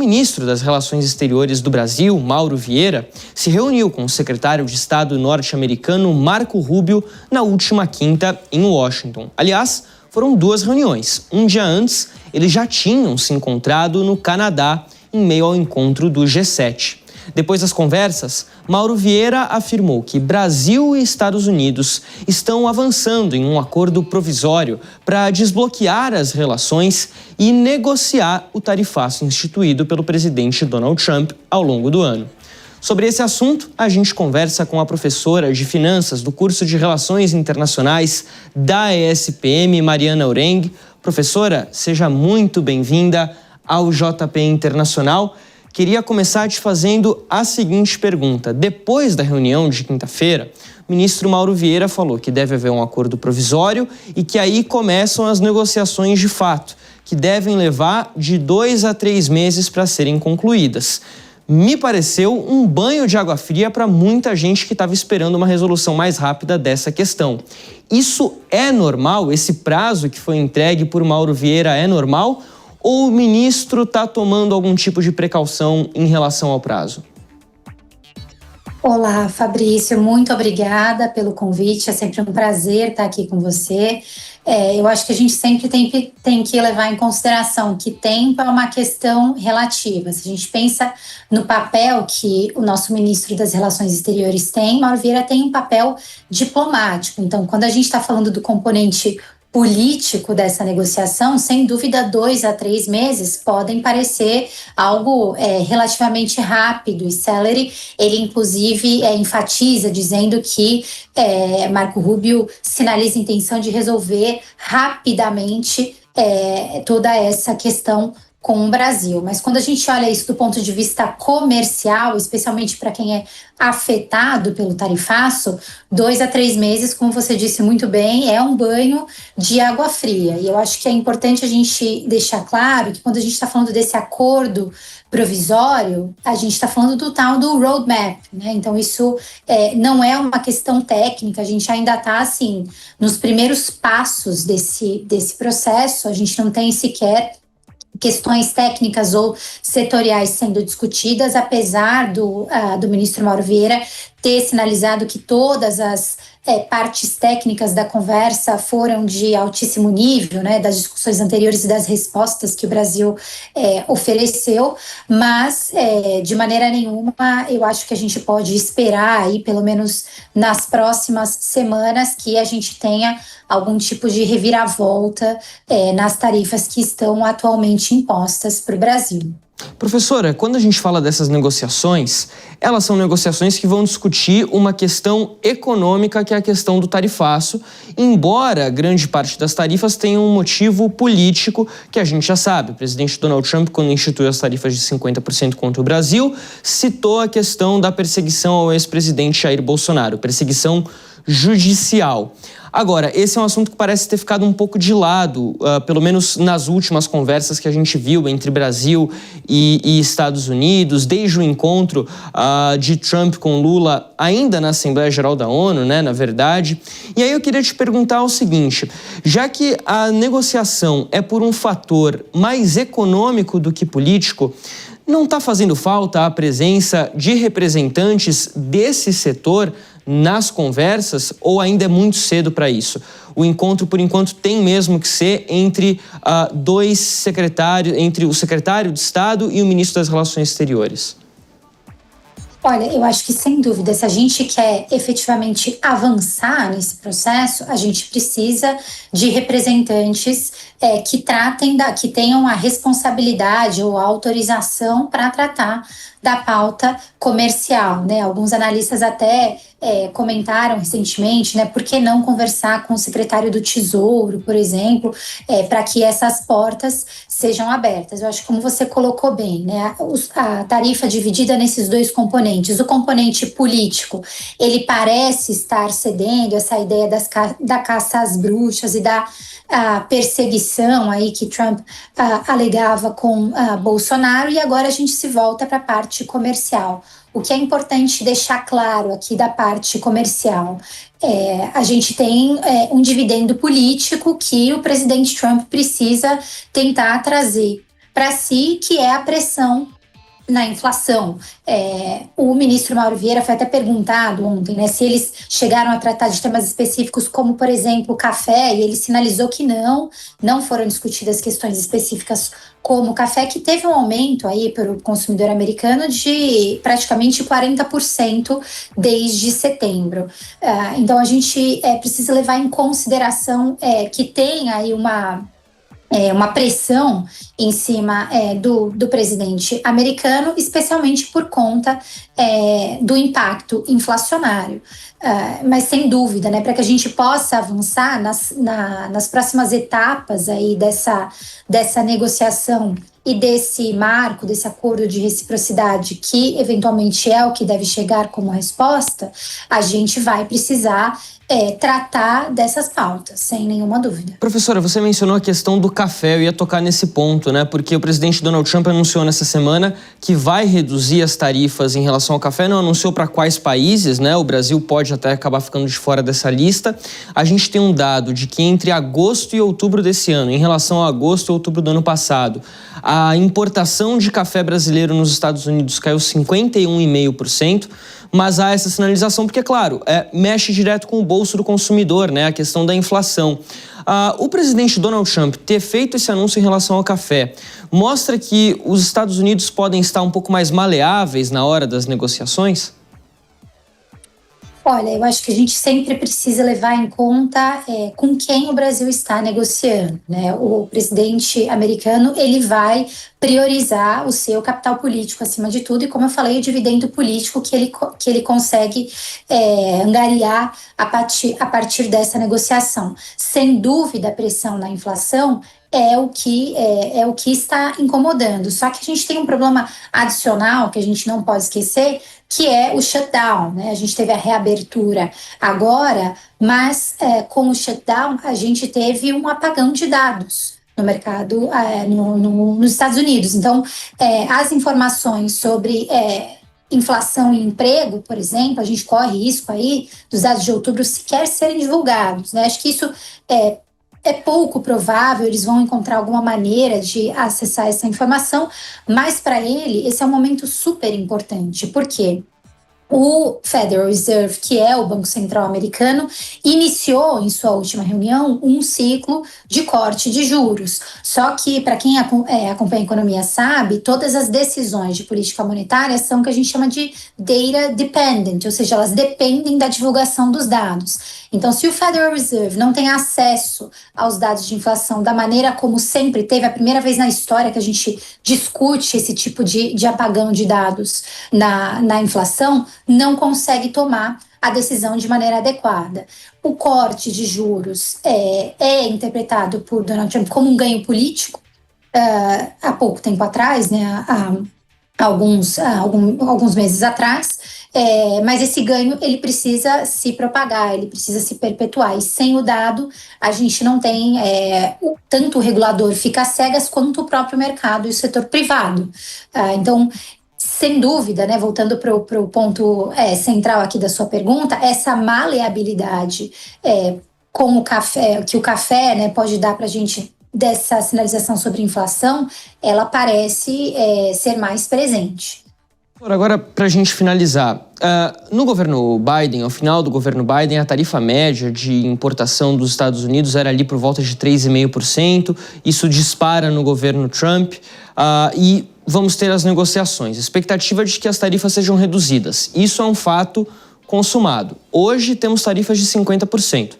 ministro das Relações Exteriores do Brasil, Mauro Vieira, se reuniu com o secretário de Estado norte-americano Marco Rubio na última quinta em Washington. Aliás, foram 2 reuniões. Um dia antes, eles já tinham se encontrado no Canadá em meio ao encontro do G7. Depois das conversas, Mauro Vieira afirmou que Brasil e Estados Unidos estão avançando em um acordo provisório para desbloquear as relações e negociar o tarifaço instituído pelo presidente Donald Trump ao longo do ano. Sobre esse assunto, a gente conversa com a professora de Finanças do curso de Relações Internacionais da ESPM, Mariana Ureng. Professora, seja muito bem-vinda ao JP Internacional. Queria começar te fazendo a seguinte pergunta. Depois da reunião de quinta-feira, o ministro Mauro Vieira falou que deve haver um acordo provisório e que aí começam as negociações de fato, que devem levar de 2 a 3 meses para serem concluídas. Me pareceu um banho de água fria para muita gente que estava esperando uma resolução mais rápida dessa questão. Isso é normal? Esse prazo que foi entregue por Mauro Vieira é normal? Ou o ministro está tomando algum tipo de precaução em relação ao prazo? Olá, Fabrício, muito obrigada pelo convite, é sempre um prazer estar aqui com você. Eu acho que a gente sempre tem que levar em consideração que tempo é uma questão relativa. Se a gente pensa no papel que o nosso ministro das Relações Exteriores tem, Mauro Vieira tem um papel diplomático. Então, quando a gente está falando do componente político dessa negociação, sem dúvida 2 a 3 meses podem parecer algo relativamente rápido e célere. Ele inclusive enfatiza dizendo que Marco Rubio sinaliza a intenção de resolver rapidamente toda essa questão com o Brasil. Mas quando a gente olha isso do ponto de vista comercial, especialmente para quem é afetado pelo tarifaço, 2 a 3 meses, como você disse muito bem, é um banho de água fria. E eu acho que é importante a gente deixar claro que quando a gente está falando desse acordo provisório, a gente está falando do tal do roadmap, né? Então isso não é uma questão técnica, a gente ainda está assim, nos primeiros passos desse processo, a gente não tem sequer questões técnicas ou setoriais sendo discutidas, apesar do ministro Mauro Vieira ter sinalizado que todas as partes técnicas da conversa foram de altíssimo nível, né, das discussões anteriores e das respostas que o Brasil ofereceu, mas de maneira nenhuma eu acho que a gente pode esperar aí, pelo menos nas próximas semanas, que a gente tenha algum tipo de reviravolta nas tarifas que estão atualmente impostas para o Brasil. Professora, quando a gente fala dessas negociações, elas são negociações que vão discutir uma questão econômica, que é a questão do tarifaço, embora grande parte das tarifas tenha um motivo político, que a gente já sabe. O presidente Donald Trump, quando instituiu as tarifas de 50% contra o Brasil, citou a questão da perseguição ao ex-presidente Jair Bolsonaro, perseguição judicial. Agora, esse é um assunto que parece ter ficado um pouco de lado, pelo menos nas últimas conversas que a gente viu entre Brasil e Estados Unidos, desde o encontro de Trump com Lula, ainda na Assembleia Geral da ONU, né, na verdade. E aí eu queria te perguntar o seguinte, já que a negociação é por um fator mais econômico do que político, não está fazendo falta a presença de representantes desse setor nas conversas, ou ainda é muito cedo para isso? O encontro, por enquanto, tem mesmo que ser entre dois secretários, entre o secretário de Estado e o ministro das Relações Exteriores. Olha, eu acho que, sem dúvida, se a gente quer efetivamente avançar nesse processo, a gente precisa de representantes que tenham a responsabilidade ou a autorização para tratar da pauta comercial, né? Alguns analistas até comentaram recentemente, né? Por que não conversar com o secretário do Tesouro, por exemplo, para que essas portas sejam abertas. Eu acho que, como você colocou bem, né? A tarifa dividida nesses dois componentes. O componente político, ele parece estar cedendo essa ideia da caça às bruxas e da perseguição aí que Trump alegava com Bolsonaro, e agora a gente se volta para a parte comercial. O que é importante deixar claro aqui da parte comercial, a gente tem um dividendo político que o presidente Trump precisa tentar trazer para si, que é a pressão na inflação. O ministro Mauro Vieira foi até perguntado ontem, né, se eles chegaram a tratar de temas específicos como, por exemplo, o café, e ele sinalizou que não foram discutidas questões específicas como o café, que teve um aumento aí para o consumidor americano de praticamente 40% desde setembro. Então a gente precisa levar em consideração que tem aí uma pressão em cima do presidente americano, especialmente por conta do impacto inflacionário. Mas sem dúvida, né, para que a gente possa avançar nas próximas etapas aí dessa negociação e desse marco, desse acordo de reciprocidade, que eventualmente é o que deve chegar como resposta, a gente vai precisar tratar dessas pautas, sem nenhuma dúvida. Professora, você mencionou a questão do café, eu ia tocar nesse ponto, né? Porque o presidente Donald Trump anunciou nessa semana que vai reduzir as tarifas em relação ao café, não anunciou para quais países, né? O Brasil pode até acabar ficando de fora dessa lista. A gente tem um dado de que entre agosto e outubro desse ano, em relação a agosto e outubro do ano passado, a importação de café brasileiro nos Estados Unidos caiu 51,5%, mas há essa sinalização porque, claro, mexe direto com o bolso do consumidor, né? A questão da inflação. O presidente Donald Trump ter feito esse anúncio em relação ao café mostra que os Estados Unidos podem estar um pouco mais maleáveis na hora das negociações? Olha, eu acho que a gente sempre precisa levar em conta com quem o Brasil está negociando, né? O presidente americano, ele vai priorizar o seu capital político acima de tudo e, como eu falei, o dividendo político que ele consegue angariar a partir dessa negociação. Sem dúvida, a pressão na inflação é o que está incomodando. Só que a gente tem um problema adicional que a gente não pode esquecer, que é o shutdown, né? A gente teve a reabertura agora, mas com o shutdown a gente teve um apagão de dados no mercado, nos Estados Unidos. Então, as informações sobre inflação e emprego, por exemplo, a gente corre risco aí dos dados de outubro sequer serem divulgados, né? Acho que isso é pouco provável, eles vão encontrar alguma maneira de acessar essa informação, mas para ele esse é um momento super importante, porque o Federal Reserve, que é o Banco Central americano, iniciou em sua última reunião um ciclo de corte de juros. Só que, para quem acompanha a economia sabe, todas as decisões de política monetária são o que a gente chama de data dependent, ou seja, elas dependem da divulgação dos dados. Então, se o Federal Reserve não tem acesso aos dados de inflação da maneira como sempre teve, a primeira vez na história que a gente discute esse tipo de apagão de dados na inflação, não consegue tomar a decisão de maneira adequada. O corte de juros é interpretado por Donald Trump como um ganho político. Há pouco tempo atrás, né, alguns meses atrás, mas esse ganho ele precisa se propagar, ele precisa se perpetuar, e sem o dado a gente não tem, tanto o regulador fica às cegas quanto o próprio mercado e o setor privado. Então, sem dúvida, né, voltando para o ponto central aqui da sua pergunta, essa maleabilidade com o café, que o café, né, pode dar para a gente dessa sinalização sobre inflação, ela parece ser mais presente. Agora, para a gente finalizar, no governo Biden, ao final do governo Biden, a tarifa média de importação dos Estados Unidos era ali por volta de 3,5%. Isso dispara no governo Trump e vamos ter as negociações. A expectativa é de que as tarifas sejam reduzidas. Isso é um fato consumado. Hoje temos tarifas de 50%.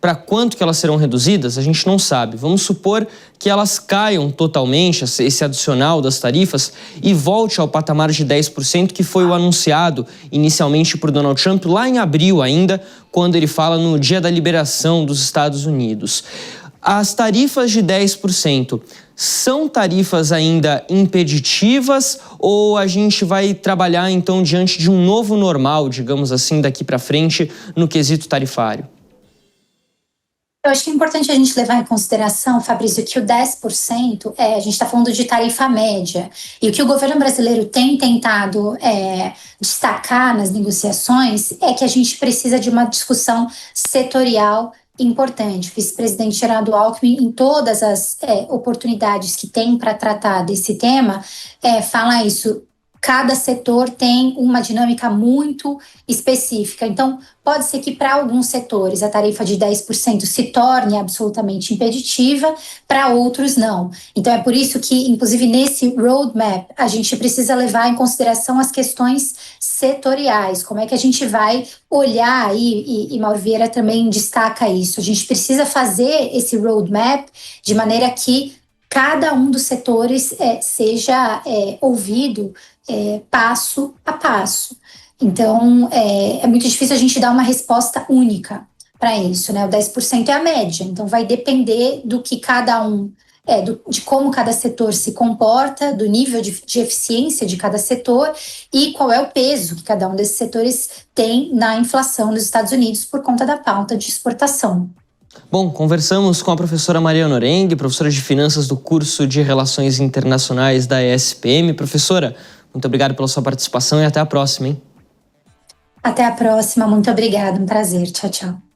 Para quanto que elas serão reduzidas, a gente não sabe. Vamos supor que elas caiam totalmente, esse adicional das tarifas, e volte ao patamar de 10%, que foi o anunciado inicialmente por Donald Trump lá em abril ainda, quando ele fala no dia da liberação dos Estados Unidos. As tarifas de 10% são tarifas ainda impeditivas ou a gente vai trabalhar então diante de um novo normal, digamos assim, daqui para frente no quesito tarifário? Eu acho que é importante a gente levar em consideração, Fabrício, que o 10%, a gente está falando de tarifa média. E o que o governo brasileiro tem tentado destacar nas negociações é que a gente precisa de uma discussão setorial importante. O vice-presidente Geraldo Alckmin, em todas as oportunidades que tem para tratar desse tema, fala isso. Cada setor tem uma dinâmica muito específica. Então, pode ser que para alguns setores a tarifa de 10% se torne absolutamente impeditiva, para outros não. Então, é por isso que, inclusive, nesse roadmap, a gente precisa levar em consideração as questões setoriais. Como é que a gente vai olhar aí, e Mauro Vieira também destaca isso, a gente precisa fazer esse roadmap de maneira que cada um dos setores seja ouvido passo a passo. Então, é muito difícil a gente dar uma resposta única para isso, né? O 10% é a média, então vai depender do que cada um, de como cada setor se comporta, do nível de eficiência de cada setor e qual é o peso que cada um desses setores tem na inflação nos Estados Unidos por conta da pauta de exportação. Bom, conversamos com a professora Maria Norengue, professora de Finanças do curso de Relações Internacionais da ESPM. Professora, muito obrigado pela sua participação e até a próxima, hein? Até a próxima, muito obrigada, um prazer. Tchau, tchau.